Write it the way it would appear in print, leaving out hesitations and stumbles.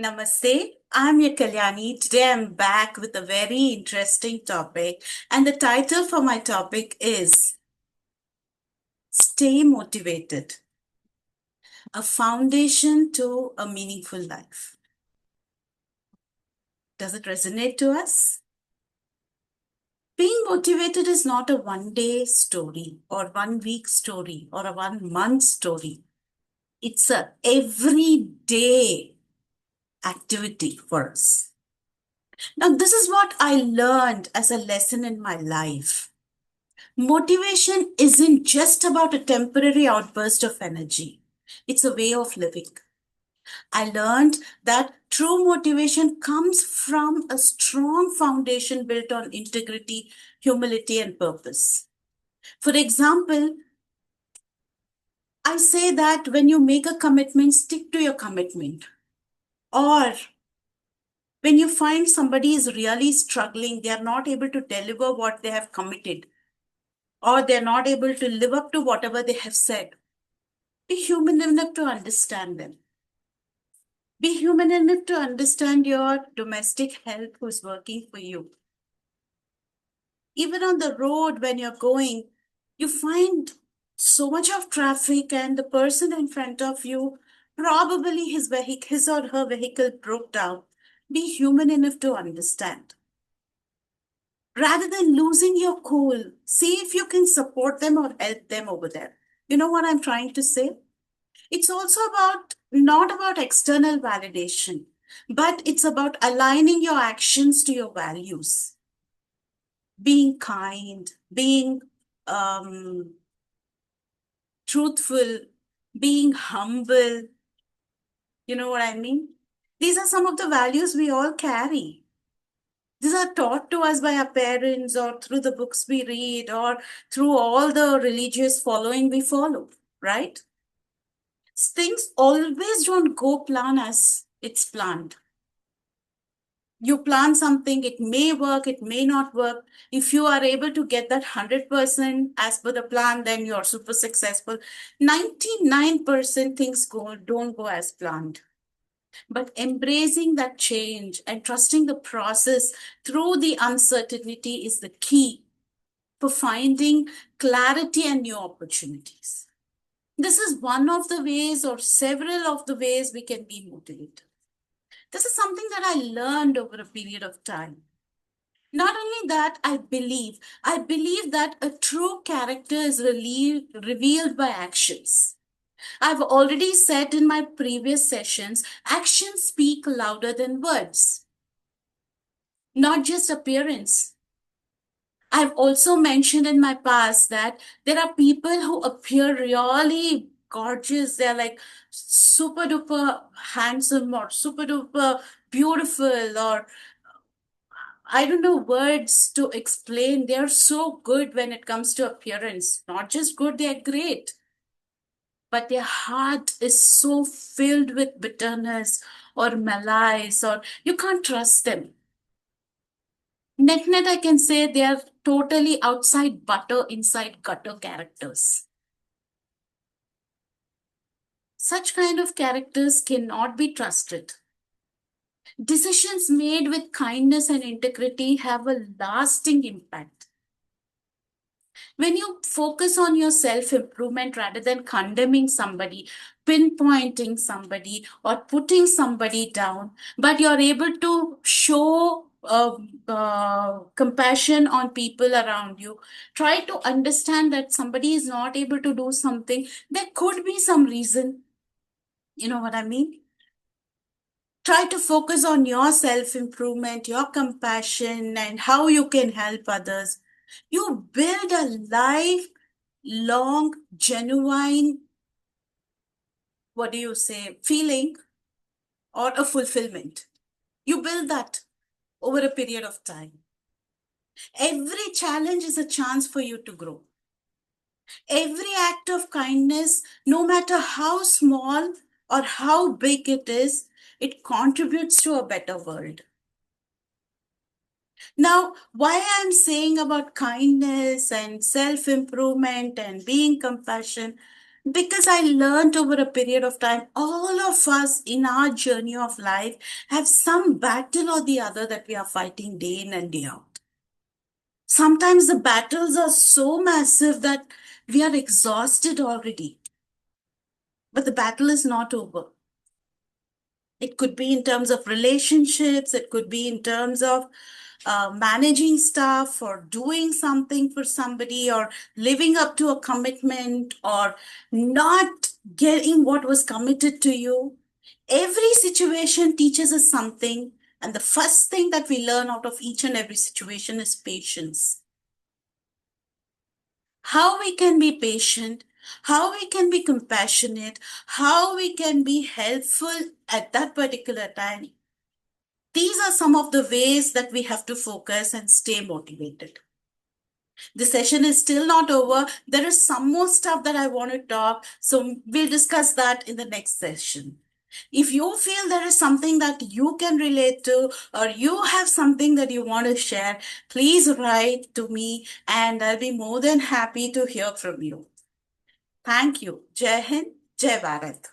Namaste. I'm your Kalyani. Today I'm back with a very interesting topic, and the title for my topic is Stay Motivated, a foundation to a meaningful life. Does it resonate to us? Being motivated is not a one day story or 1 week story or a 1 month story. It's a everyday activity for us. Now, this is what I learned as a lesson in my life. Motivation isn't just about a temporary outburst of energy, it's a way of living. I learned that true motivation comes from a strong foundation built on integrity, humility, and purpose. For example, I say that when you make a commitment, stick to your commitment. Or when you find somebody is really struggling, they are not able to deliver what they have committed, or they're not able to live up to whatever they have said. Be human enough to understand them. Be human enough to understand your domestic help who's working for you. Even on the road, when you're going, you find so much of traffic, and the person in front of you, probably his or her vehicle broke down. Be human enough to understand. Rather than losing your cool, see if you can support them or help them over there. You know what I'm trying to say? It's also about not about external validation, but it's about aligning your actions to your values, being kind, being truthful, being humble. You know what I mean? These are some of the values we all carry. These are taught to us by our parents or through the books we read or through all the religious following we follow, right? Things always don't go plan as it's planned. You plan something, it may work, it may not work. If you are able to get that 100% as per the plan, then you're super successful. 99% things don't go as planned. But embracing that change and trusting the process through the uncertainty is the key for finding clarity and new opportunities. This is one of the ways or several of the ways we can be motivated. This is something that I learned over a period of time. Not only that, I believe that a true character is revealed by actions. I've already said in my previous sessions, actions speak louder than words, not just appearance. I've also mentioned in my past that there are people who appear really gorgeous. They're like super duper handsome or super duper beautiful, or I don't know words to explain. They're so good when it comes to appearance. Not just good, they're great. But their heart is so filled with bitterness or malice, or you can't trust them. Net, I can say they are totally outside butter, inside gutter characters. Such kind of characters cannot be trusted. Decisions made with kindness and integrity have a lasting impact. When you focus on your self improvement rather than condemning somebody, pinpointing somebody, or putting somebody down, but you're able to show compassion on people around you, try to understand that somebody is not able to do something. There could be some reason. You know what I mean? Try to focus on your self improvement, your compassion, and how you can help others. You build a lifelong, genuine, what do you say, feeling or a fulfillment. You build that over a period of time. Every challenge is a chance for you to grow. Every act of kindness, no matter how small or how big it is, it contributes to a better world. Now, why I'm saying about kindness and self improvement and being compassion, Because I learned over a period of time, all of us in our journey of life have some battle or the other that we are fighting day in and day out. Sometimes the battles are so massive that we are exhausted already, but the battle is not over. It could be in terms of relationships, it could be in terms of managing stuff or doing something for somebody or living up to a commitment or not getting what was committed to you. Every situation teaches us something. And the first thing that we learn out of each and every situation is patience. How we can be patient, how we can be compassionate, how we can be helpful at that particular time. These are some of the ways that we have to focus and stay motivated. The session is still not over. There is some more stuff that I want to talk. So we'll discuss that in the next session. If you feel there is something that you can relate to or you have something that you want to share, please write to me and I'll be more than happy to hear from you. Thank you. Jai Hind, Jai Bharat.